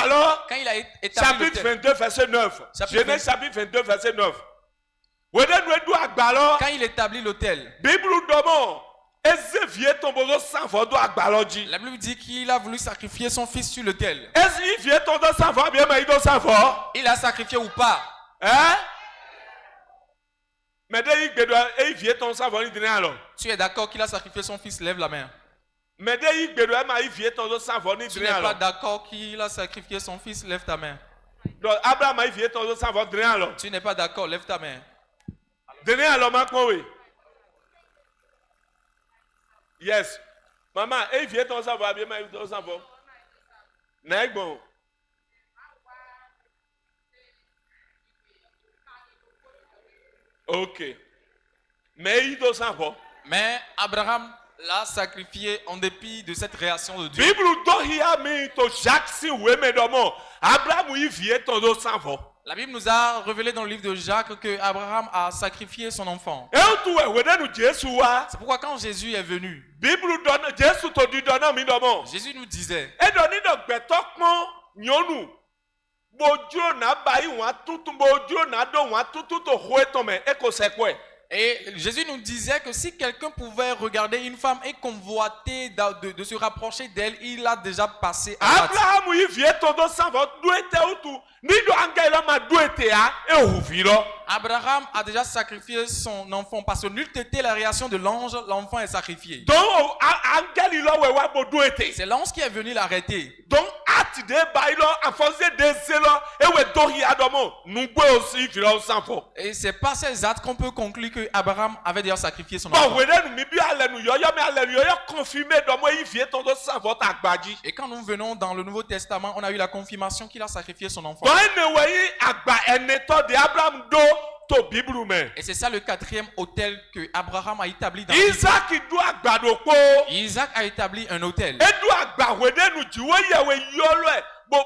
agbalo. Quand il a établi Chapitre l'autel, 22 verset 9. Chapitre Genèse chapitre 22 verset 9. Wede nous do agbalo. quand il établit l'autel, Bible domo. Eze vie tombozo sans vo do agbalo ji. la Bible dit qu'il a voulu sacrifier son fils sur l'autel. Eze vie tombozo sans vo bien mais il do sans vo. Il a sacrifié ou pas? Hein? Mais dès il doit et vie tombozo sans vo ni dine alors. Tu es d'accord qu'il a sacrifié son fils? Lève la main. Mais dès il doit mais vie tombozo sans vo ni Tu dine n'es pas alors. d'accord qu'il a sacrifié son fils? Lève ta main. Donc Abraham a vie tombozo sans vo dine alors. Tu n'es pas d'accord? Lève ta main. Dine alors ma ko oui. Yes. Maman, et vie tombozo sans vo bien mais il do sans vo. Nèg bon. Ok. Mais il doit savoir. Mais Abraham l'a sacrifié en dépit de cette réaction de Dieu. Bible doit y avoir to Jacques si ouais mais domo. Abraham il vient ton dos savoir. La Bible nous a révélé dans le livre de Jacques que Abraham a sacrifié son enfant. Et on doit ouais nous Jésus wa. C'est pourquoi quand Jésus est venu, Bible donne Jésus te dit donne mi domo. Jésus nous disait, Et donne donc betokmo nyonu. Bojo na bayi wa tutu bojo na do wa tutu to hoe to me eko sekwe. et Jésus nous disait que si quelqu'un pouvait regarder une femme et convoiter de se rapprocher d'elle, il a déjà passé à l'acte. Abraham il vient ton dos savoir do ete utu. Ni do angela ma do ete a e huviro. Abraham a déjà sacrifié son enfant parce que nulle était la réaction de l'ange, l'enfant est sacrifié. Donc angeli lo we wa bo do ete. C'est l'ange qui est venu l'arrêter. Donc, ati de bailo, en faisant des zélos, et ouais, dori adomo, nous pouvons aussi faire un sans faux. Et c'est par ces actes qu'on peut conclure que Abraham avait déjà sacrifié son Bon, enfant. vous nous mibi alléluia, mais alléluia confirmé dans moi, il vient ton dos sans votre agbadi. Et quand nous venons dans le Nouveau Testament, on a eu la confirmation qu'il a sacrifié son enfant. Bon, ne voyez agba en état de Abraham do to Bible mais. Et c'est ça le quatrième autel que Abraham a établi dans la Bible. Isaac il doit agba do ko. Isaac a établi un autel. Et doit agba wede nous jiwe yewe yolo e. Bo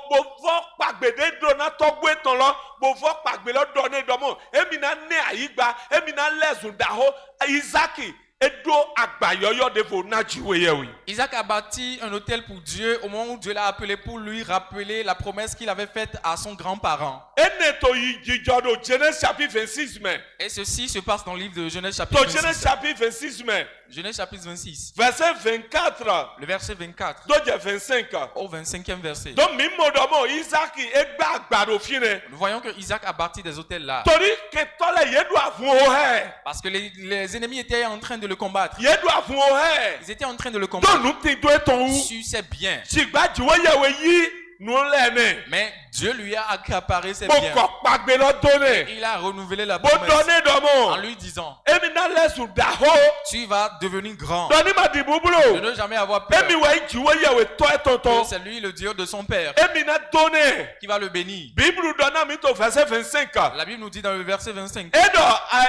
vo pagbede dona togwe ton lo, bo vo pagbelo donner domo. Emina ne aigba, emina lezun daho. Isaac edo agba yoyo de vo na jiwe yewe. Isaac a bâti un autel pour Dieu au moment où Dieu l'a appelé pour lui rappeler la promesse qu'il avait faite à son grand-parent. Eneto yijodo Genèse chapitre 26 mais. Et ceci se passe dans le livre de Genèse chapitre To Genèse 26. chapitre 26 mais. Genèse chapitre 26. Verset 24. Le verset 24 Donc 25. au 25e verset. Donc mimo domo Isaac egba agba do fine. Nous voyons que Isaac a bâti des autels là. Tori ke tole yedu avun o he. Parce que les ennemis étaient en train de le combattre. Yedu avun o he. Ils étaient en train de le Donc combattre nous ti do eton ou. sur ses biens. Sigba jiwe yewe yi nous lene. Mais Dieu lui a accaparé ses Bo biens. ko pagbe lo donner. Il a renouvelé la Bo promesse donner domo. en lui disant, Emi na lesu daho. tu vas devenir grand. Doni ma di De bubulo. ne jamais avoir peur. Emi we jiwe yewe to etonton. Que c'est lui le Dieu de son père Emi na donner. qui va le bénir. Bible donna mi to verset 25. La Bible nous dit dans le verset 25. Edo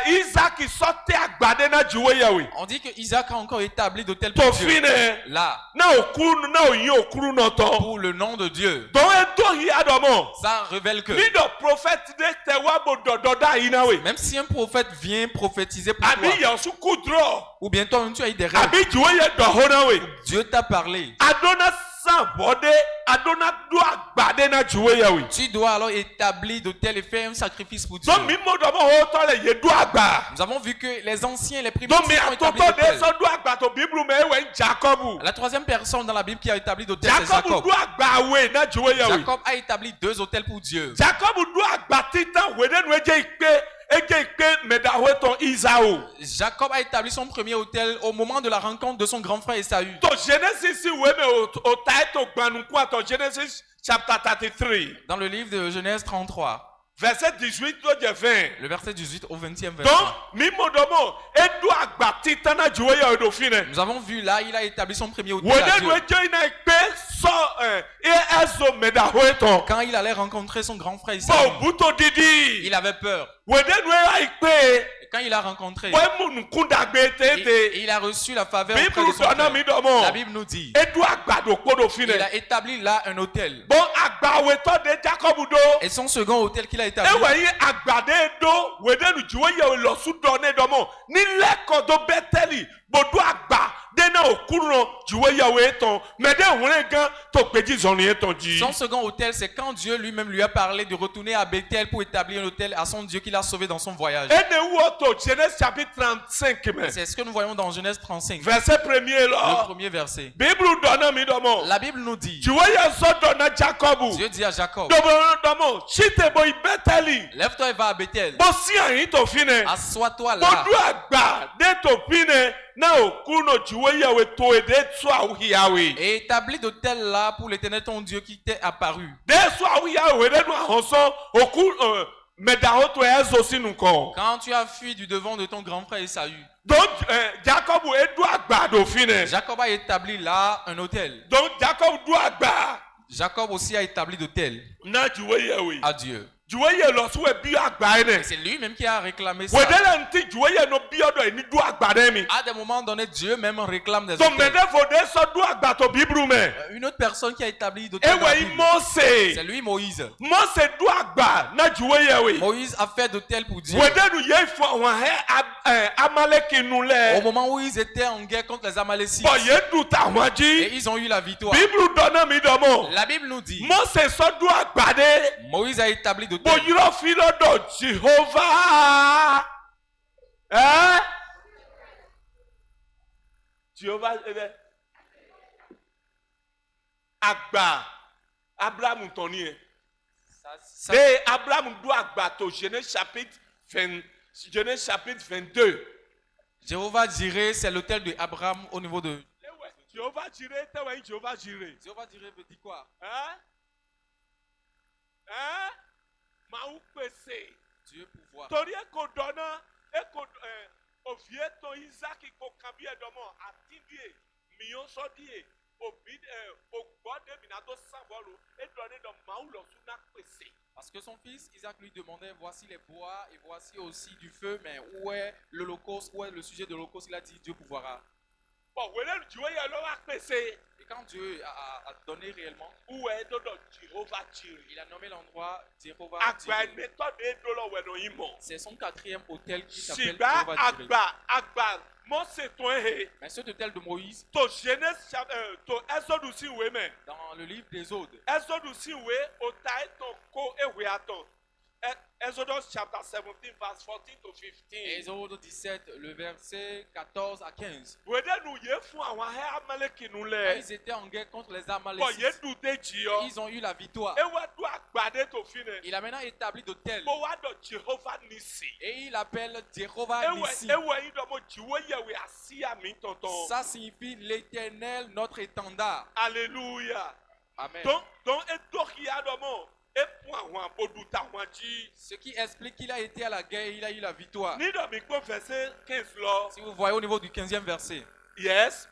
Isaac sortait agbade na jiwe yewe. On dit que Isaac a encore établi de tels To pour Dieu. fine. Là, Na okuru na oyin okuru no to. pour le nom de Dieu. Donc edo hi adomo. Ça révèle que Ni do prophète de te wa bo dododa inawe. même si un prophète vient prophétiser pour Abi toi, ya su kudro. ou bien toi-même tu as eu des rêves, Abi jiwe ye do honawe. Dieu t'a parlé. Adona san bode, adona do agbade na jiwe yewe. Tu dois alors établir de tels et faire un sacrifice pour Dieu. So mi mo do mo ho to le ye do agba. Nous avons vu que les anciens, les Donc mi primitifs ont établi atoto de d'autel. so do agba to Bible me we Jacob. La troisième personne dans la Bible qui a établi d'autel, c'est Jacob Jacob. do agba we na jiwe yewe. Jacob a établi 2 autels pour Dieu. Jacob do agba titan we de no eje ikpe medawe ton Isao. Jacob a établi son premier autel au moment de la rencontre de son grand frère Esaü. To Genesis we me o taito gbanu kwa to Genesis chapter 33 Dans le livre de Genèse 33, verset 18 to 20. le verset 18 au 20e verset. Donc mi modomo edu agba titana jiwe ya do fine. Nous avons vu là, il a établi son premier autel We à de Dieu. no eje ina ikpe so e ezo medawe ton. Quand il allait rencontrer son grand frère Bo Esaü, buto didi. il avait peur. We de no e ikpe Et quand il a rencontré, we mu nkunda gbe et tete. il a reçu la faveur auprès Bible de son dona frère. mi domo. La Bible nous dit, Edu agba do kodo fine. il a établi là un autel. Bon agba we to de Jacob do. Et son second autel qu'il a établi, Ewe yi agbade do wede nu jiwe ye lo su do ne do mo ni leko do beteli bodo agba dena okuno jiwe yawe eton mede hunre gan to peji zoni eton ji. Son second autel, c'est quand Dieu lui-même lui a parlé de retourner à Bethel pour établir un autel à son Dieu qu'il a sauvé dans son voyage. Ene woto Genèse chapitre 35 me. C'est ce que nous voyons dans Genèse 35, Verset premier le là. premier verset. Bible donne mi domo. La Bible nous dit, Jiwe ya so donna Jacob. Dieu dit à Jacob, Domo chite boy beteli. lève-toi et va à Bethel, Bo si ayin to fine. assois-toi là. Bodu agba de to fine na okuno jiwe yawe to ede so awi yawe. Et établis d'autel là pour l'Éternel ton Dieu qui t'est apparu. De so awi yawe de no ahonso oku medaho to ezo sinu ko. Quand tu as fui du devant de ton grand frère Esaü, Donc Jacob edu agba do fine. Jacob a établi là un autel. Donc Jacob du agba Jacob aussi a établi d'autel na jiwe yawe. à Dieu. Jiwe ye lo so e bi agba Et ene. c'est lui-même qui a réclamé ça. Wedele nti jiwe ye no bi odo ni du agba de mi. À des moments donnés, Dieu même réclame des Donc autels. mede fo de so du agba to Bible me. Une autre personne qui a établi d'autel dans la Ewe Bible, Mose. c'est lui Moïse. Mose du agba na jiwe yawe. Moïse a fait d'autel pour Dieu. Wedenu ye fo wa he Amaleki nu Au le. moment où ils étaient en guerre contre les Amalécites, Bo ye du ta et waji. ils ont eu la victoire. Bible donne mi domo. La Bible nous dit, Mose so du agba de. Moïse a établi Bo d'autel. yiro fi lodo Jehovah. Jehovah agba Abraham toni e. Ça- De Abraham do agba to Genèse chapitre 22. Jéhovah Jireh, c'est l'autel de Abraham au niveau de... Jehovah Jireh te wa Jehovah Jireh. Jéhovah Jireh veut dire quoi? Maou pese. Dieu pouvoir. Tori eko dona eko ovie to Isaac ko kambi edomo atindie miyon sodie obi ogbode minato sanvolo e donne do maou lo suna pese. Parce que son fils Isaac lui demandait, voici les bois et voici aussi du feu, mais où est l'holocauste, où est le sujet de l'holocauste? Il a dit, Dieu pourvoira. Bon, wele jiwe ya lo wa pese. Et quand Dieu a donné réellement, Où est dodo Jehovah Jireh. il a nommé l'endroit Jéhovah Agba Jireh. méthode e do lo we no imo. C'est son quatrième autel qui s'appelle Shiba Jéhovah Jireh. agba Mose ton he. Mais cet autel de Moïse, To Genèse to Exodus si we me. dans le livre des Odes, Exodus si we o ta ton ko ewe aton. Exodus chapter 17 verse 14 to 15. Exode 17, le verset 14 à 15. Wede nu ye fun àwọn he Amaleki nu Quand le. ils étaient en guerre contre les Bo ye Amalécites, du de ji yo. ils ont eu la victoire. Ewe du agbade to fine. Il a maintenant établi d'autel Bo wa do Jehovah Nisi. et il appelle Jéhovah Ewe Nissi. yi do mo jiwe ye we asia mi tonton. Ça signifie l'Éternel, notre étendard. Alléluia. Amen. Donc et do ya do mo e fun àwọn abodu ta wọn ji. Ce qui explique qu'il a été à la guerre, il a eu la victoire. Ni do mi ko verset 15 lo. Si vous voyez au niveau du 15e verset, Yes.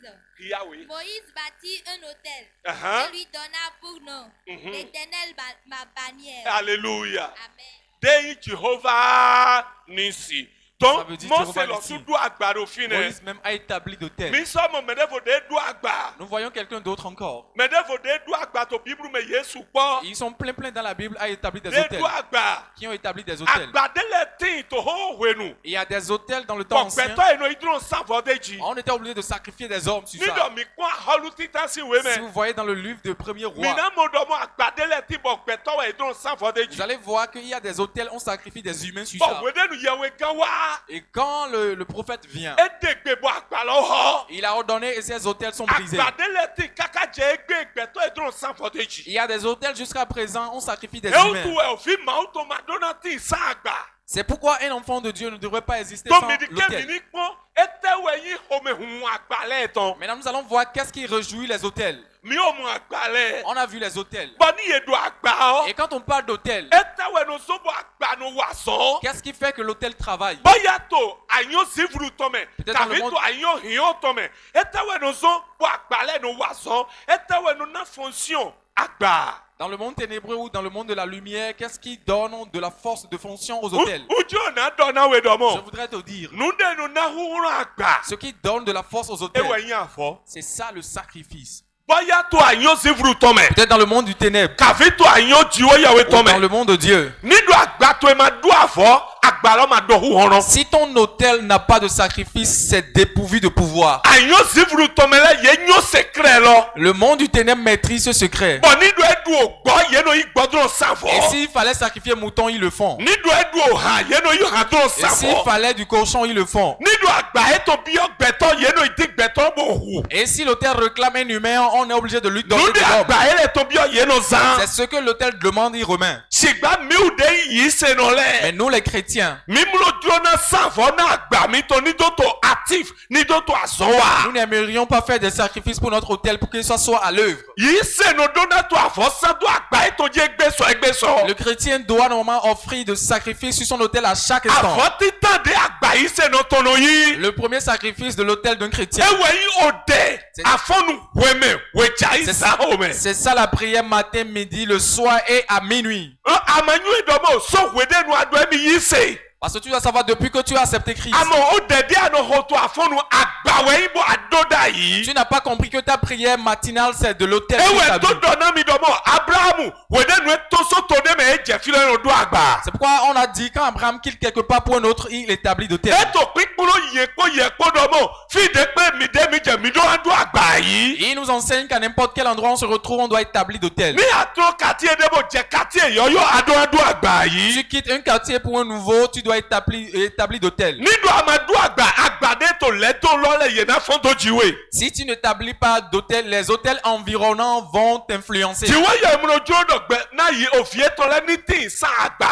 15. Yahweh. Moïse bâtit un autel Uh-huh. et lui donna pour nom l'Éternel ma bannière. Alléluia. Amen. Deyi Jehovah Nisi. Ça Donc veut dire Mose Jehovah lọ Nissi. tún dún àgbàdo fine. Moïse même a établi d'autel. Mi sọmọ mẹdẹfọdẹ dún àgbà. Nous voyons quelqu'un d'autre encore. Mẹdẹfọdẹ dún àgbà tó bíbélù mẹ Yéṣu gbọ́. Ils sont plein dans la Bible à établir des Dé hôtels. dún àgbà. Qui ont établi des hôtels. Àgbàdélẹ̀ tíì tó hóhùn nù. Il y a des hôtels dans le temps ancien. Pọ̀pẹ́tọ́ inú ìdúró sáfọ́déjì. On était obligé de sacrifier des hommes sur ça. Nídọ̀ mi kún àhọ́lù títà sí ìwé Si mẹ́. vous voyez dans le livre de Premier Roi, Mìíràn mo dọ̀ mọ́ àgbàdélẹ̀ tí pọ̀pẹ́tọ́ wẹ̀ ìdúró sáfọ́déjì. vous allez voir qu'il y a des hôtels, on sacrifie des humains sur ça. Pọ̀wédénu yẹwé gan wá. Et quand le prophète vient, Édègbè bọ̀ àgbà lọ́wọ́. il a ordonné et ces hôtels sont brisés. Àgbàdélẹ̀ tí kákájẹ́ égbé ìgbẹ́tọ́ ìdúró sáfọ́déjì. Il y a des hôtels jusqu'à présent, on sacrifie des Ewu humains. tu ẹ̀ òfin màá tó máa dọ́nà tí ì sá àgbà. C'est pourquoi un enfant de Dieu ne devrait pas exister Tó sans mi di kémi l'hôtel. ní pọ́n, étẹ́wẹ̀ yín homehun àgbàlẹ̀ tán. Maintenant, nous allons voir qu'est-ce qui réjouit les hôtels. Mi ò mọ àgbàlẹ̀. On a vu les hôtels. Bọ́ ní yèdò àgbà ọ́. Et quand on parle d'hôtel, Étẹ́wẹ̀ ní sọ́bọ̀ àgbà ní wà sàn. qu'est-ce qui fait que l'hôtel travaille? Bóyá tó àyàn sífuru tọ́mẹ̀, Peut-être dans le tàbí monde- tó àyàn hìyàn tọ́mẹ̀. Étẹ́wẹ̀ ní sọ́bọ̀ àgbàlẹ̀ ní wà sàn. Étẹ́wẹ̀ ní ná fonction àgbà. Dans le monde ténébreux ou dans le monde de la lumière, qu'est-ce qui donne de la force de fonction aux hôtels? Ujú ọ̀nà dọ̀nà wẹ̀ Je dọ̀mọ̀. voudrais te dire, Nùdẹ̀nu náà húhúrún àgbà. ce qui donne de la force aux Ewẹ̀ hôtels, yín àfọ́. c'est ça le sacrifice. Bóyá tó àyàn sífuru tọ́mẹ̀. Peut-être dans le monde du ténèbre Kàfi tó àyàn jíwọ́ yàwé ou dans tọ́mẹ̀. le monde de Dieu. Nídò àgbà tó ẹ máa dún àfọ́. àgbà lọ́ máa dọ̀hu hàn. Si ton hôtel n'a pas de sacrifice, c'est dépourvu de pouvoir. àyàn zivuru tọmẹlẹ yẹn yóò secret lọ. Le monde du ténèbre maîtrise ce secret. bọ̀ nídùú ẹ̀dùn ògbọ́ yẹn n'oyí gbọ́dọ̀ Et sàfọ̀. s'il fallait sacrifier mouton, ils le font. nídùú ẹ̀dùn òhà yẹn n'oyí hàn dọ̀ Et s'il sàfọ̀. fallait du cochon, ils le font. nídùú àgbà ètò bí ọgbẹ̀tọ̀ yẹn n'oyí dé gbẹ̀tọ̀ bò hù. Et si l'hôtel réclame un humain, on est obligé de lui donner nídùú de l'homme. àgbà yẹn lè tó bí ọ yẹn n'o zan. C'est ce que l'hôtel demande, il remet. ṣùgbọ́n miu de yìí ṣe nọ Mais lẹ. nous, les chrétiens, mímúlò dúró náà sàfọ̀ náà gbà mí tó nídòtò active nídòtò àzọ́wà. nous n'aimerions pas faire des sacrifices pour notre hôtel pour qu'il soit à l'œuvre. yìí ṣe nọ dọ́nà tó àfọ́sádọ́ àgbà ètò jẹ́ gbèsò. Le chrétien doit normalement offrir de sacrifices sur son hôtel à chaque instant. àfọ́ títàn dé àgbà yìí ṣe nọ tọ̀nà yìí. Le premier sacrifice de l'hôtel d'un chrétien, ewé yìí ò dé àfọ́nù wẹ̀mẹ̀ wẹ̀jà yìí sá òmẹ̀. c'est ça la prière matin, midi, le soir et à minuit. àmànyú ìdánmọ̀ sọ̀wédénu adọ́ ẹ̀mí yìí ṣe. Parce que tu dois savoir, depuis que tu as accepté Christ, àmọ́ ó dẹ̀dí àná hòtò àfọ́nù àgbàwẹ̀ yìí bọ̀ àdọ́dà yìí. tu n'as pas compris que ta prière matinale, c'est de l'hôtel qui ewé t'habite. tó dọ̀nà mi dánmọ̀ abrahamu wẹ̀dẹ́nu tó sọ́tò dé mẹ́ ẹ̀ jẹ́ fílẹ̀ ọdún àgbà. C'est pourquoi on a dit quand Abraham quitte quelque part pour un autre, il établit d'hôtel. ètò pípúrò yẹ̀kó dánmọ̀ fìdí pé mìdé jẹ́ mìdó ọdún àgbà yìí. Et il nous enseigne qu'à n'importe quel endroit on se retrouve, on doit établir d'hôtel. ní àtúrò kàtí ẹ̀dẹ́bọ̀ jẹ́ kàtí ẹ̀yọ́yọ́ adún àgbà yìí. Tu quittes un quartier pour un nouveau, tu dois établir d'hôtel. nídùú àmàdún àgbàdé tó lẹ́tọ̀ lọ́lẹ̀ yẹn náà fọ́n tó jíwèé. Si tu n'établis pas d'hôtel, les hôtels environnants vont t'influencer. jíwèé yẹ múlòjú ọ̀dọ̀gbẹ́ náà yìí òfìyé tọ́lẹ̀ ní tí ì sàn àgbà.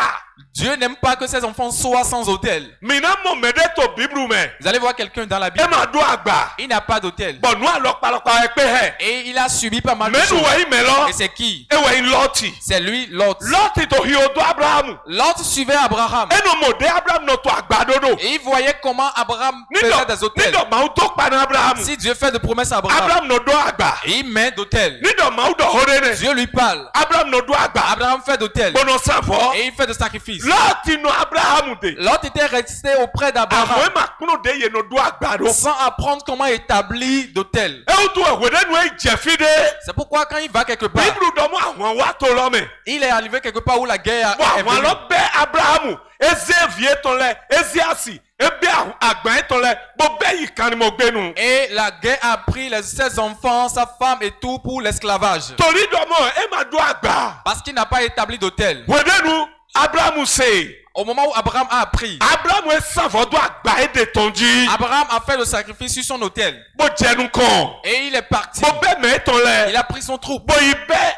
Dieu n'aime pas que ses enfants soient sans hôtel. mìíràn mọ̀ mẹ́dẹ́ tó bíbélù mẹ́. Vous allez voir quelqu'un dans la ẹ Bible, máa dún àgbà. il n'a pas d'hôtel. bọ̀ nù àlọ́ palọ̀palọ̀ ẹ pé hẹ̀. Et il a subi pas mal de mẹ́nu choses. wẹ̀yìn mẹ́lọ́. Et c'est qui? ewé yìí lọ́ọ̀tì. C'est lui, Lot. lọ́ọ̀tì tó hi odò abrahamu. Lot suivait Abraham. ẹnu mọ̀dé abrahamu náà tó àgbàdodo. Et il voyait comment Abraham faisait des hôtels. nídọ̀ màá tó paná abrahamu. Si Dieu fait de promesses à Abraham, abrahamu náà dọ̀ àgbà. et il met d'hôtel. nídọ̀ màá dọ̀ hóre Dieu lui parle. abrahamu náà dọ̀ àgbà. Abraham fait d'hôtel. gbọ́nà sàfọ́. Et il fait de sacrifice. lọ́ọ̀tì nù abrahamu dé. Lot était resté auprès àmọ́ d'Abraham ẹ máa kúrò dé yẹn náà dọ̀ àgbàdo. sans apprendre comment établir d'hôtel. ẹ ó tún ẹ̀wẹ̀ dẹ́nu ẹ̀ jẹ̀fi dé. C'est pourquoi quand il va quelque part, bíbélù dọ̀mọ́ àwọn wa tó lọ́mẹ̀. il est arrivé quelque part où la guerre bọ̀ est àwọn venue. alọ́ bẹ́ abrahamu eze vie tán lẹ eziasi ebe àgbà tán lẹ bó bẹ́ yìí kan ni mo gbé nu. Et la guerre a pris ses enfants, sa femme et tout pour l'esclavage. torí dọ̀mọ́ ẹ máa dún àgbà. Parce qu'il n'a pas établi d'hôtel. wẹ́dẹ́nu abrahamu ṣe. Au moment où Abraham a appris, abrahamu ẹ sàfọ́dún àgbà ẹ̀ dé tán jí. Abraham a fait le sacrifice sur son hôtel. bó jẹnu kan. Et il est parti. bó bẹ́ mẹ́ tán lẹ. Il a pris son troupe. bó yìí bẹ́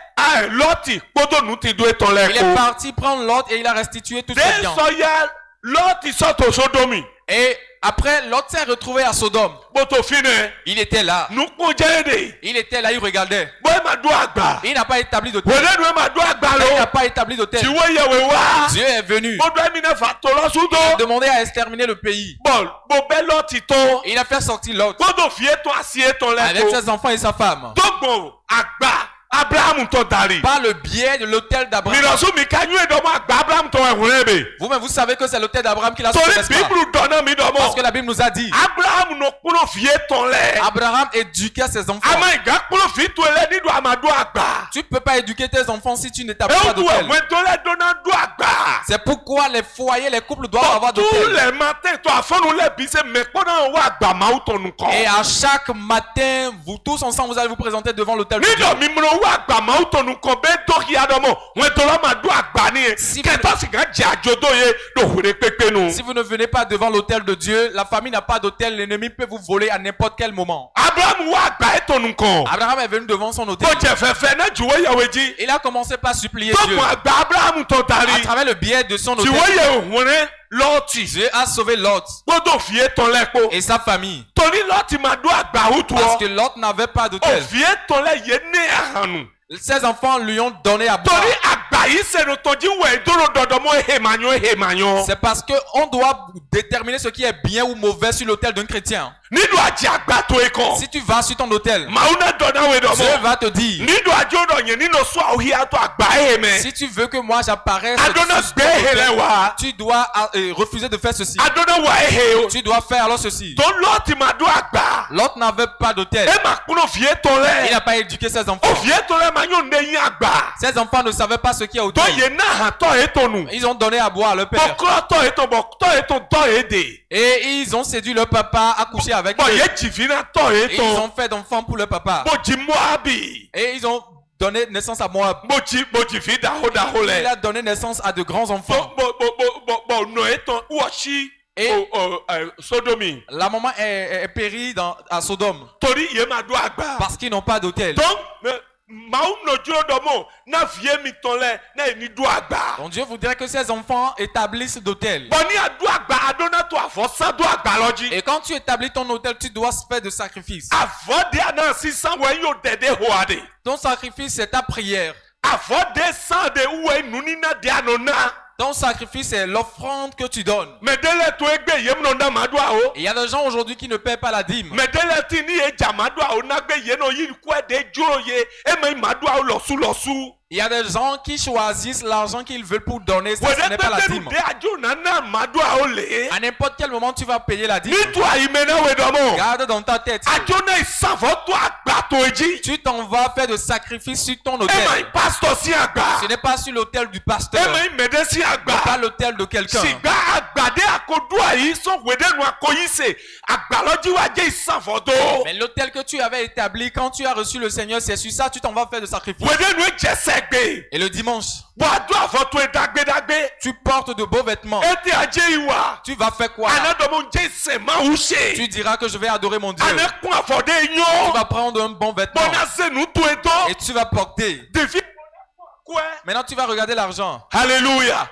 lọ́ọ̀tì kpọ́dọ̀ nù ti dún tán lẹ Il est kó. parti prendre Lot et il a restitué tout ses dé biens. sọ́yà lọ́ọ̀tì sọ́tò sódómì. Et après, Lot s'est retrouvé à Sodome. bó tó fi nẹ. Il était là. nukun jẹ́ de. Il était là, il regardait. bó ẹ máa dún àgbà. Il n'a pas établi d'hôtel. wẹ́dẹ́nu ẹ máa dún àgbà Il n'a lọ. pas établi d'hôtel. tiwọ́ yẹ̀wé wá. Dieu est venu. bó dún ẹ̀mí náà fà tó lọ Il a sódò. demandé à exterminer le pays. bọ̀ bó bẹ́ lọ́ọ̀tì tó. Et il a fait sortir Lot gbọ́dọ̀ fi ètò àti ètò avec lẹ́kọ̀ọ́. ses enfants et sa femme. dọ́gbọ̀n àgbà abrahamu tó darí. Par le biais de l'hôtel d'Abraham. mìíràn mi ká yún ìdánwò àgbà abrahamu tó ẹ̀hún rẹ̀ bẹ̀. Vous-même, vous savez que c'est l'hôtel d'Abraham qui l'a sauvé, torí n'est-ce pas? bíbélù dọ̀nà mi Parce dọ̀mọ́. que la Bible nous a dit, abrahamu nọ kúrò fi ètò lẹ̀. Abraham éduquait ses enfants. àmọ́ ìgbà kúrò fi tó lẹ̀ nídùú àmàdù àgbà. Tu ne peux pas éduquer tes enfants si tu n'établis ẹ pas ó tu d'hôtel. ẹ̀wọ̀n tó lẹ̀ dọ́nà dùn àgbà. C'est pourquoi les foyers, les couples doivent avoir tous d'hôtel. les matins tó àfọ́nù lẹ̀ bí sẹ́ mẹ́kpọ́nà wà àgbà máa ń tọ̀nù Et kọ́. à chaque matin, vous tous ensemble, vous allez vous présenter devant l'hôtel de Dieu. nídọ̀ mi múlò wà àgbà máa ń tọ̀nù kọ́ bẹ́ẹ̀ dọ́kì àdọ́mọ́ wọn tó lọ́ máa dún àgbà ni Si kẹtọ́ sì ká jẹ́ àjọdọ́ yẹ lòwúrẹ́ pépé nu. Si vous ne venez pas devant l'hôtel de Dieu, la famille n'a pas d'hôtel, l'ennemi peut vous voler à n'importe quel moment. abrahamu wà àgbà ẹ̀ tọ̀nù kọ́. Abraham est venu devant son hôtel. bó jẹ fẹ́fẹ́ náà jùwọ́ yẹ̀wò jí. Il a commencé par supplier Dieu. dọ́gbọ̀n àgbà abrahamu tó darí. À travers le biais de son jùwọ́ hôtel, yẹ òun rẹ̀ lọ́ọ̀tì. Dieu a sauvé Lot gbọ́dọ̀ fi ètò lẹ́kọ̀ọ́. et sa famille. torí lọ́ọ̀tì máa dún àgbà òtù Parce ọ́. que Lot n'avait pas d'hôtel. òfin ètò lẹ̀ yé ní àhànù. Ses enfants lui ont donné à boire. torí àgbà yìí sẹ̀rù tọ́jú wẹ̀ dúró dọ̀dọ̀mọ́ èèmàyàn. C'est parce qu'on doit déterminer ce qui est bien ou mauvais sur l'hôtel d'un chrétien. Nido aji agbato ekon. Si tu vas sur ton hôtel, Mauna dona we domo. Dieu va te dire, Nido ajodo nye nino so auhi ato agbae me. si tu veux que moi j'apparaisse Adona sur ton hôtel, behelewa. tu dois refuser de faire ceci. Adona wa ehe. Tu dois faire alors ceci. Ton loti mado agba. L'autre n'avait pas d'hôtel. E makuno vie Il tole. n'a pas éduqué ses O enfants. vie tole manyo ndeyin agba. Ses enfants ne savaient pas ce qu'il y a To hôtel. ye na ha to etonu. Ils ont donné à boire à leur père. Bokro to eton bok to eton to ede. Et ils ont séduit leur papa à coucher avec Bo eux. ye jivina to Et ils eton. ont fait d'enfants pour leur papa. Bo ji Moabi. Et ils ont donné naissance à Moab. Bo ji fi daho daho Il le. a donné naissance à de grands enfants. Bo no eton uoshi. Et Sodomi. la maman est périe à Sodome Tori ye mado agba. parce qu'ils n'ont pas d'hôtel. Donc, maou no juro domo na vie mi tonle na ni do agba. Donc Dieu voudrait que ces enfants établissent d'hôtel. Boni adu agba adona to afosa do agba loji. Et quand tu établis ton hôtel, tu dois faire de sacrifices. Avode ana sisan we yo dede hoade. Ton sacrifice, c'est ta prière. Avode san de uwe nunina de anona. Ton sacrifice, c'est l'offrande que tu donnes. Medele to egbe yem no na madwa o. Et il y a des gens aujourd'hui qui ne paient pas la dîme. Medele ti ni e jamadwa o na gbe ye no yi ku de juro ye e me madwa o losu. Il y a des gens qui choisissent l'argent qu'ils veulent pour donner. Ça, ce n'est pas la dîme. De ajo na madwa o le. À n'importe quel moment, tu vas payer la dîme. Ni to imena we domo. Garde dans ta tête. Ajo na isavo to agba to eji. Tu t'en vas faire de sacrifices sur ton E hôtel. ma pastor si agba. Ce n'est pas sur l'hôtel du pasteur. E ma mede si agba. Pas l'hôtel de quelqu'un. Sigba agbade akodu ayi so wede nu akoyise. Agbaloji wa je isavodo. Mais l'hôtel que tu avais établi quand tu as reçu le Seigneur, c'est sur ça tu t'en vas faire de sacrifices. Wede nu jesegbe. Et le dimanche, Wado avoto edagbe. tu portes de beaux vêtements. Eti aje iwa. Tu vas faire quoi? Anadomo je se ma ushe. Tu diras que je vais adorer mon Dieu. Anekun avode Tu nyo. vas prendre un bon vêtement Bona se nu to edo. et tu vas porter. Devi kwe. Maintenant, tu vas regarder l'argent. Hallelujah.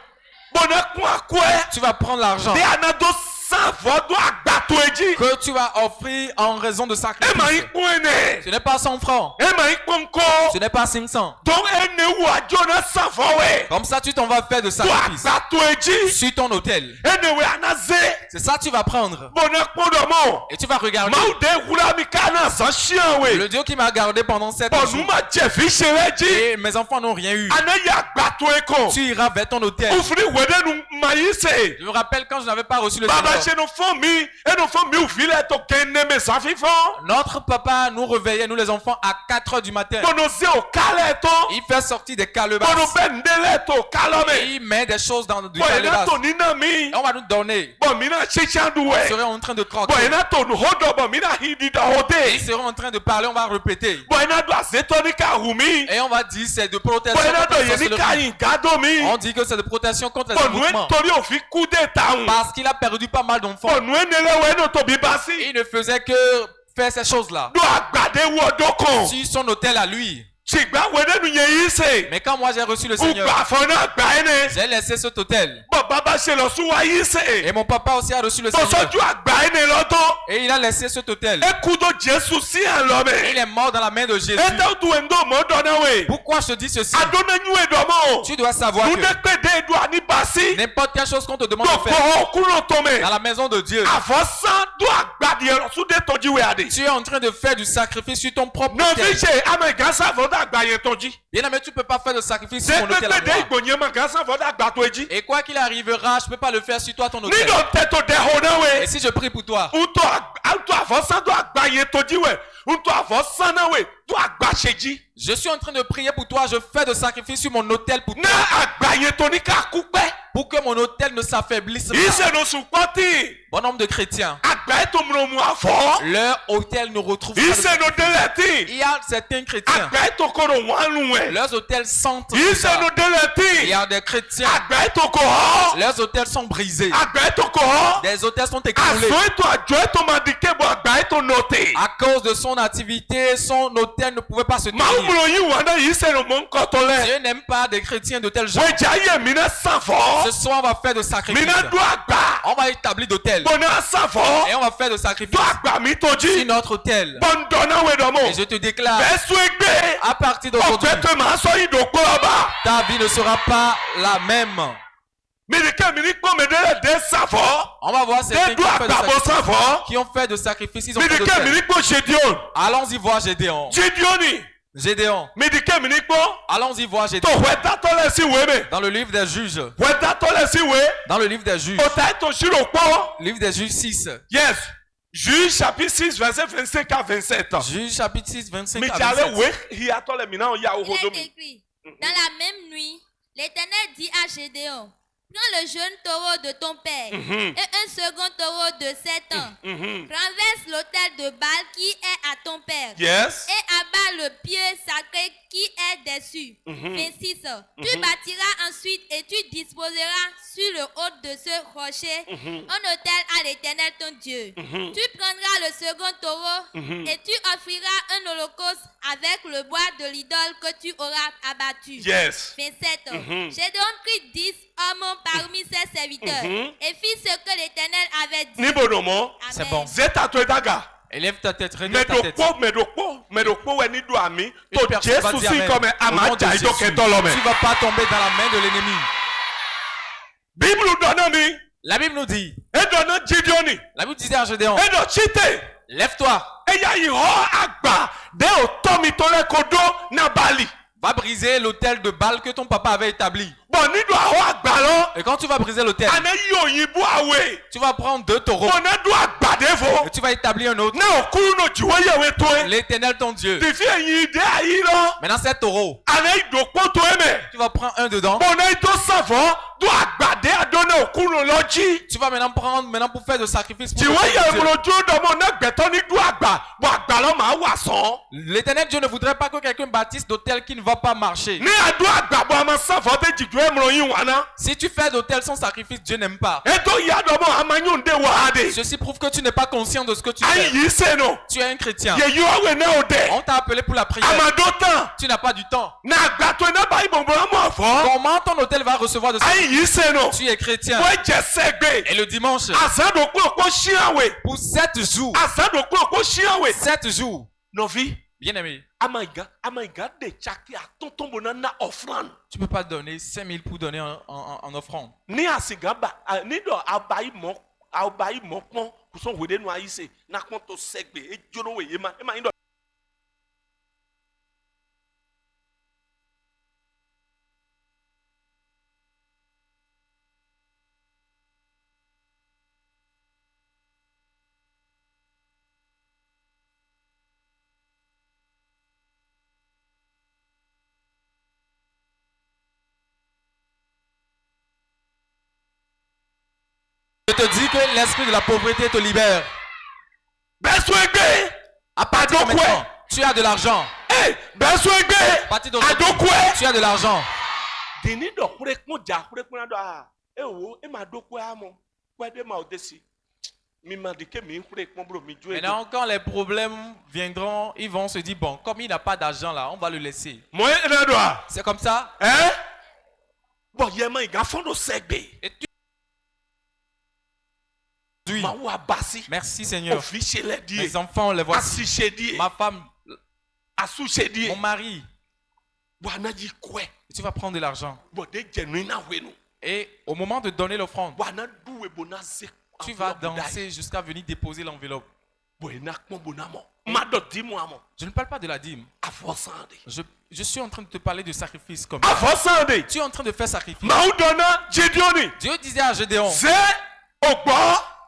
Bona kwa kwe. Tu vas prendre l'argent De anado savodo agbato eji. que tu vas offrir en raison de E ma sacrifice. ikwene. Ce n'est pas 100 francs. E ma ikonko. Ce n'est pas 500. Donc ene wa jona savowe. Comme ça, tu t'en vas faire de To sacrifice agbato eji. sur ton hôtel. Ene we anaze. C'est ça que tu vas prendre. Bona kpodomo. Et tu vas regarder. Maude wura mi kana san shian we. Le Dieu qui m'a gardé pendant 7 Bonu jours. ma jefi shereji. Et mes enfants n'ont rien eu. Ane ya agbato ekon. Tu iras vers ton hôtel. Ufri wede nu mayise. Je me rappelle quand je n'avais pas reçu le Baba Seigneur. chez nos familles, et nos familles ou filles to kenne me sa fifon. Notre papa nous réveillait, nous les enfants, à 4 heures du matin. Bono se o kaleto. Il fait sortir des Bono calebasses. bendele to Et kalome. il met des choses dans du Bo ena calebasse. to nina mi. Et on va nous donner. Bo mina chichandu On we. serait en train de Bo croquer. ena to nu hodo bo mina hidi da Ils hode. seront en train de parler, on va répéter. Bo ena do azetoni ka humi. Et on va dire c'est de Bo protection ena contre do les yeni ka sorcelleries. ingado mi. On dit que c'est de protection contre les Bo nu envoûtements. tori o fi kude taun. Parce qu'il a perdu pas mal d'enfants. Bo nu enele we no to bibasi. Et il ne faisait que faire ces choses-là. Do agbade wo dokon. Sur son hôtel à lui. Chigba wede nu ye yise. Mais quand moi j'ai reçu le Seigneur, Ugba fona gba ene. j'ai laissé cet hôtel. Bo baba se lo suwa yise. Et mon papa aussi a reçu le Seigneur. Bọ́sọ́jú àgbà ẹni lọ́tọ́. Et il a laissé cet hôtel. Ekudo Jésù sí ẹ̀ Il lọ́mẹ̀. est mort dans la main de Jésus. Ẹ̀dọ́dù ẹ̀ndó mọ́dọ́náwé. Pourquoi je te dis ceci? Adónẹ́yún ẹ̀dọ́mọ́. Tu dois savoir que Nùdẹ́gbẹ̀dẹ́ ẹ̀dọ́ àníbàásí. n'importe quelle chose qu'on te demande de Dọ̀kọ̀ faire ọkùnrin tọ́mẹ̀. dans la maison de Dieu, Àfọ́sán dún àgbàdì ẹ̀rọ súdé tọ́jú wẹ̀ adé. tu es en train de faire du sacrifice sur ton propre Nàfi hôtel. ṣe àmọ̀ ìgásá fọ́dọ̀ àgbà yẹn tọ́jú. Bien aimé, tu peux pas faire de sacrifice sur mon hôtel à Dẹ́gbẹ̀dẹ́ moi. ìgbònyẹn mọ̀ ìgásá fọ́dọ̀ àgbà tó ejí. Et quoi qu'il arrivera, je peux pas le faire sur toi ton hôtel. Nígbà tẹ́tọ̀ dẹ̀ hó náà wẹ̀. Et si je prie pour toi, Ntọ́ àfọ́sán dún àgbà yẹn tọ́jú wẹ̀. Ntọ́ àfọ́sán náà wẹ̀ dún àgbà ṣe jí. je suis en train de prier pour toi, je fais de sacrifice sur mon hôtel pour Ná toi, àgbà yẹn tó ní ká kú pẹ́. pour que mon hôtel ne s'affaiblisse pas. Ìṣèlú sùpọ́tì. Bon nombre de chrétiens, Àgbà ètò mìíràn mu àfọ́. leur hôtel ne retrouve pas. de- Ìṣèlú délẹ̀tì. Il y a certains chrétiens, Àgbà ètò kòrò wọ́n lù ẹ̀. leurs hôtels sentent Ìṣèlú bizarre. Il y délẹ̀tì. a des chrétiens, Àgbà ètò kò họ́. leurs hôtels sont brisés. Àgbà ètò kò họ́. Des hôtels sont écroulés. Àzọ ètò àjọ ètò máa di kébù àgbà ètò nọ̀tì. À cause de son activité, son hôtel ne pouvait pas se Màá tenir. múlò yín wà náà ìṣèlú mọ̀ ń kọ́tọ̀ lẹ̀. Dieu n'aime pas des chrétiens de tel genre. Wẹ̀jà yẹ mí náà sàfọ́. Ce soir, on va faire de Mí sacrifice. náà dún àgbà. On va établir d'hôtel. Bọ̀ náà sàfọ́. Et on va faire de sacrifice Dún àgbà mi sur tójú. notre hôtel. Bọ̀ ń dọ̀nà wẹ̀ Et dọ̀mọ̀. je te déclare, Bẹ́ẹ̀ sún ẹgbẹ́. à partir d'aujourd'hui, Ọ̀gbẹ́ tó máa sọ ìdòkó ọba. ta vie ne sera pas la même. Midike minikpo medele de savo. On va voir certains De doit babo savo. qui ont fait de sacrifices. Ils ont fait de Midike tel. minikpo Gédéon. Allons-y voir Gédéon. Gédéoni. Gédéon. Midike minikpo. Allons-y voir To Gédéon. weta to le si weme. Dans le livre des juges. Weta to le si we. Dans le livre des juges. Ota to shiro po. Livre des juges 6. Yes. Juge chapitre 6 verset 25 à 27. Juge chapitre 6, 25 Mi à jale 27. we hi ato le mina o ya Il est ohodomi. écrit, dans la même nuit, l'Éternel dit à Gédéon, prends le jeune taureau de ton père et un second taureau de 7 ans. Renverse l'autel de Baal qui est à ton père Yes. et abat le pieu sacré qui est dessus. 26. Tu bâtiras ensuite et tu disposeras sur le haut de ce rocher un autel à l'Éternel ton Dieu. Tu prendras le second taureau et tu offriras un holocauste avec le bois de l'idole que tu auras abattu. Yes. 27. Gédéon prit 10 hommes parmi ses serviteurs et fit ce que l'Éternel avait dit. Nibodomo. C'est Amen. bon. Zeta to edaga. Élève ta tête, relève ta tête. Medokpo we ni do ami. Une To personne va Jésus dire si Amen. comme Au nom de amaja Jésus, ido ketolome. tu ne vas pas tomber dans la main de l'ennemi. Bible donne mi. La Bible nous dit, E donne Gideoni. la Bible disait à Gédéon, E do chite. lève-toi, E ya iho agba. De otomi tole kodo na Bali. va briser l'autel de Baal que ton papa avait établi. Bon ni do aho agba lo. Et quand tu vas briser l'autel, Ane yo yibu awe. tu vas prendre 2 taureaux Bon ne do agba devo. et tu vas établir un autre. Na okuru no jiwo yewe toe. L'Éternel ton Dieu. Tifi eyin de ayi lo. Maintenant, ces taureaux, Ane idokpo to eme. tu vas prendre un dedans. Bon ne do savo. Do agbade adone okuru loji. Tu vas maintenant prendre pour faire de sacrifice pour Jiwo le Dieu. yewe lo jo domo na gbeto ni do agba. Bo agba lo ma wa son. L'Éternel Dieu ne voudrait pas que quelqu'un bâtisse d'autel qui ne va pas marcher. Ni ado agba bo ama savo de jijo emro yin wana. Si tu fais d'autel sans sacrifice, Dieu n'aime pas. Eto ya domo amanyun de wa ade. Ceci prouve que tu n'es pas conscient de ce que tu Ayi fais. yi se no. Tu es un chrétien. Ye yo awe na ode. On t'a appelé pour la prière. Amado tan. Tu n'as pas du temps. Na agba to na ba ibon bo mo afo. Comment ton hôtel va recevoir de ça? Ayi yi se no. Tu es chrétien. Wo je segbe. Et le dimanche, Asado ko shiawe. pour 7 jours, Asado ko shiawe. 7 jours, Novi. bien-aimé, Amaiga de chaki a tonton bonana offrande. tu ne peux pas donner 5000 pour donner en offrande. Ni asigaba ni do abayi mo pon kuson wede no ayise na kon to segbe e joro we yema e ma ndo. Je te dis que l'esprit de la pauvreté te libère. Beswegbe À partir de Adokwe. maintenant, tu as de l'argent. eh beswegbe À partir d'aujourd'hui, adokwe. tu as de l'argent. Dini do kure kon ja kure kon do a e wo e ma dokwe amo kwa de ma odesi. Mi ma de ke mi kure kon bro mi jo e. Maintenant, quand les problèmes viendront, ils vont se dire, bon, comme il n'a pas d'argent là, on va le laisser. Mo e na do a. C'est comme ça. Eh? Bon yema iga fondo segbe. Et tu... Oui. Ma wa basi. Merci Seigneur. Officier les die. Mes enfants, les voici. Asiche die. Ma femme, Asuche die. mon mari. Wana ji kwe. Et tu vas prendre de l'argent. Bo de genuina wenu. Et au moment de donner l'offrande, Wana duwe bona se. tu vas danser jusqu'à venir déposer l'enveloppe. Bo ena kon bona mo. Ma do di mo amo. Je ne parle pas de la dîme. Afosande. Je suis en train de te parler de sacrifice comme Afosande. tu es en train de faire sacrifice. Maudona Gideoni. Dieu disait à Gédéon, C'est ogbo.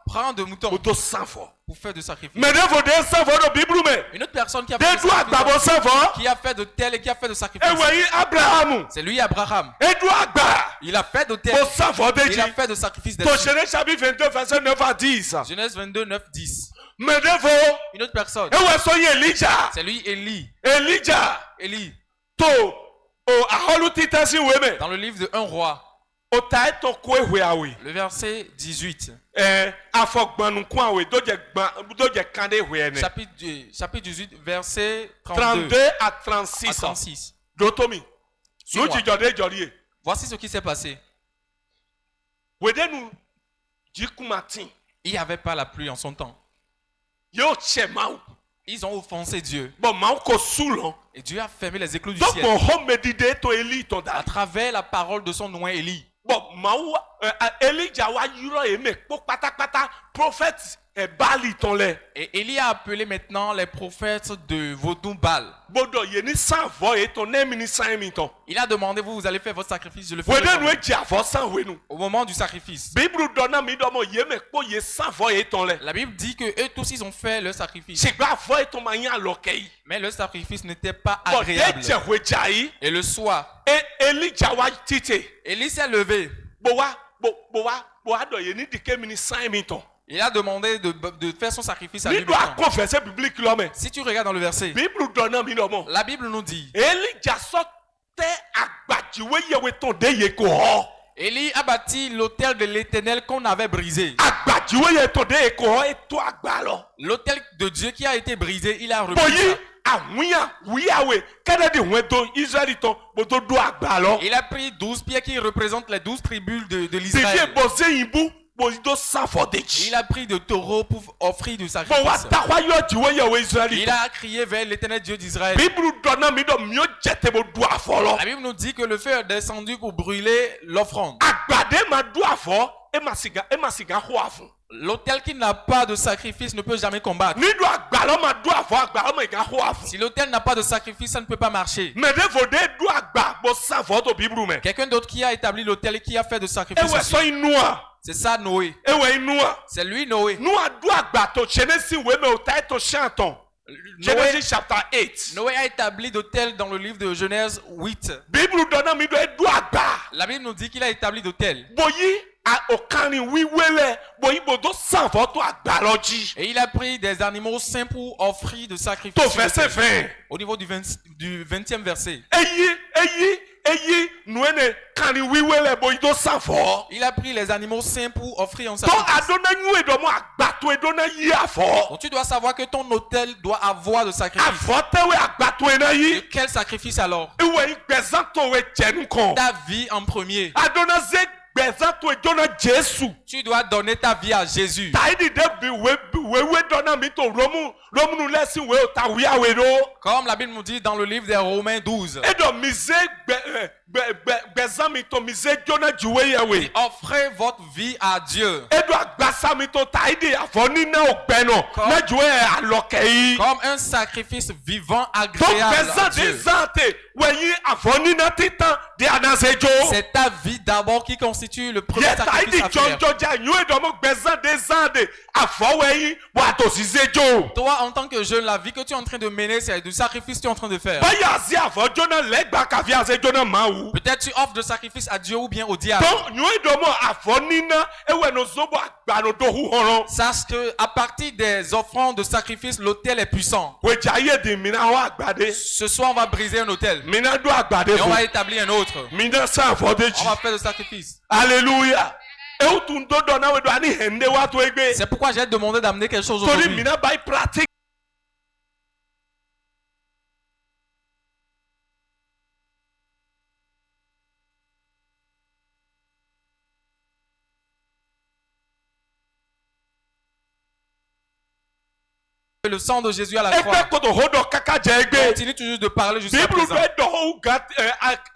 prends de moutons Auto sanfo. pour faire de sacrifice. Mais de vos deux sanfo de Bible mais. Une autre personne qui a fait de De doit babo sacrifice, sanfo. qui a fait de tel et qui a fait de sacrifice, E oui Abraham. c'est lui Abraham. Et doit gba. Il a fait de tel, Au sanfo de il a Dieu. fait de sacrifice des Ton cieux. Genèse chapitre 22 verset 9 à 10. Genèse 22, 9, 10. Mais de vos. Une autre personne, E ouais soyez Elijah. c'est lui Élie. Élie. To. O aholu titasi weme. Dans le livre de 1 roi, O ta to kwe hweawe. le verset 18, Afogbanu kwa we doje kande hwene. chapitre 18, verset 32 32 à à 36. 36. Dotomi. Suis-moi. Nous jode jodie. Voici ce qui s'est passé. Wedenu jikumatin. Il n'y avait pas la pluie en son temps. Yo chemau. Ils ont offensé Dieu. Bon mau ko soulon. Et Dieu a fermé les éclous du Donc ciel mon home medide to Eli ton à da. travers la parole de son nom Élie. Bon mau Elijah wa yúrọ èmi kpó pátápátá prophète Bali tán lẹ. Et Élie a appelé maintenant les prophètes de Vaudou Baal. Gbọ́dọ̀ yé ní sàn vọ ètò nẹ́ẹ̀mí ní sàn mi tán. Il a demandé, vous allez faire votre sacrifice, je le fais. Wẹ́dẹ́ nu èjì àfọ́ sàn wẹ́nu. Au moment du sacrifice. Bíbélù dọ́nà mi dọ́mọ yé mi kpó yé sàn vọ ètò lẹ. La Bible dit que eux tous ils ont fait le sacrifice. Ṣègbà àfọ́ ètò máa yín àlọ́kẹ́ yìí. Mais le sacrifice n'était pas Bọ̀dé agréable. jẹ̀wéjà yìí. Et le soir, Elijah wa títè. Élie s'est levé. Bó wá dọ̀ yé ní dìkẹ́ mi ní sàn mi tán. Il a demandé de faire son sacrifice à lui. Nídò àkọ́fẹ́sẹ́ biblique lọ́mẹ. Si tu regardes dans le verset, Bíbélù dọ́nà mi dọ́mọ. la Bible nous dit, Elijah sọ tẹ àgbàjìwé yẹwé tán dé yẹ kó họ. Élie a bâti l'autel de l'Éternel qu'on avait brisé. Àgbàjìwé yẹ tán dé yẹ kó họ ètò àgbà lọ. L'autel de Dieu qui a été brisé, il a repris Bóyí ça. àwíyàn wíyàwé kẹ́dẹ́dì wọ́n tó Israẹli tán bó tó dó àgbà lọ. Il a pris 12 pierres qui représentent les 12 tribus de Dèjé l'Israël. bọ̀ sẹ́yìn bú bó tó sàfọ̀déjì. Il a pris de taureaux pour offrir du Bó wá sacrifice. táwa yọ jìwé yẹwé Israẹli Il tán. a crié vers l'Éternel Dieu d'Israël. Bíbélù dọ́nà mi dọ̀ mi ó jẹ́tẹ̀ bó dó àfọ̀ lọ. La Bible nous dit que le feu est descendu pour brûler l'offrande. Àgbàdé ma dó àfọ̀ ẹ ma sìgá hó àfọ̀. L'autel qui n'a pas de sacrifice ne peut jamais combattre. Nídò àgbà lọ́ ma dó àfọ̀ àgbà lọ́ ma ìgá hó àfọ̀. Si l'autel n'a pas de sacrifice, ça ne peut pas marcher. Mẹ̀dẹ́fọ̀dé dó àgbà bó sàfọ̀ tó Bíbélù mẹ́. Quelqu'un d'autre qui a établi l'autel et qui a fait de sacrifice Ewé aussi. sọ inú à. C'est ça Noé. Ewé inú à. C'est lui Noé. Nous a dû àgbà Genesis wé mais au taille to chanton. Genesis chapter 8. Noé a établi d'autel dans le livre de Genèse 8. Bible donne mi do dû àgbà. La Bible nous dit qu'il a établi d'autel. Boyi a okani wiwele boyi bodo sanfo to àgbà lọ́jí. Et il a pris des animaux saints pour offrir de sacrifice. To sur verset l'autel. 20. Au niveau du 20e verset. Eyi nuene kani wiwele boyi do sanfo. Il a pris les animaux saints pour offrir un To sacrifice. adona nyu edomo àgbà to edona yi afọ. Donc tu dois savoir que ton autel doit avoir de sacrifice. Afọ tewe àgbà to ena Et yi. quel sacrifice alors? Ewe igbezan to we jẹnu kan. Ta vie en premier. Adona ze gbezan to ejona Jésù. Tu dois donner ta vie à Jésus. Taidi de bi we dona mi to romunu lesin we o ta wi awe do. Comme la Bible nous dit dans le livre des Romains 12. Edo mise gbezan mi to mise jona juwe yewe. Offrez votre vie à Dieu. Edo agbasa mi to taidi afoni na ogbeno. Comme- Na juwe aloke yi. Comme un sacrifice vivant To agréable à gbezan de Dieu. zante weyi afoni na titan de anasejo. C'est ta vie d'abord qui constitue le premier Ye sacrifice taidi à faire. jonjoja yu edo mo gbezan de zante afoweyi bo atosisejo. Toi, en tant que jeune, la vie que tu es en train de mener, c'est du sacrifice que tu es en train de faire. Baya zi afo jona legba kafi ase jona mawu. Peut-être tu offres de sacrifice à Dieu ou bien au diable. Donc, nous devons affonina ewe no zobo agbano do hu horon. Sache que à partir des offrandes de sacrifice, l'autel est puissant. We jaye di mina wa agbade. Ce soir, on va briser un autel Mina do agbade et on fo. va établir un autre. Mina sa afodeji. On va faire le sacrifice. Alléluia. E o tun do do na we do ani hende wa to egbe. C'est pourquoi j'ai demandé d'amener quelque chose Tori aujourd'hui. mina by pratique. Le sang de Jésus à la Egbe croix koto hodo kaka je egbe. continue toujours de parler jusqu'à Bible présent. do do hu gat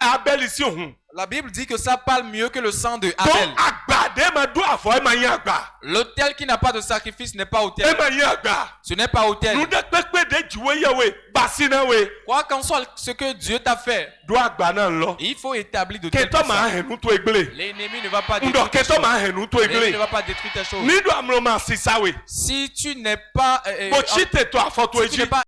Abel isi hun. La Bible dit que ça parle mieux que le sang de Donc Abel. agbade ma do afo e ma yin agba. L'autel qui n'a pas de sacrifice n'est pas E autel. ma yin agba. Ce n'est pas autel. Nu de pepe de juwe yewe basina we. Quoi qu'en soit ce que Dieu t'a fait, Do agba na lo. il faut établir de telles Keto ma personnes. henu to egbele. L'ennemi ne va pas Ndo détruire tes keto choses. ma henu to L'ennemi ne egbele. va pas détruire tes choses. Ni do amro ma sisawe. Si tu n'es pas, Bo chite to afo to si tu n'es eji. pas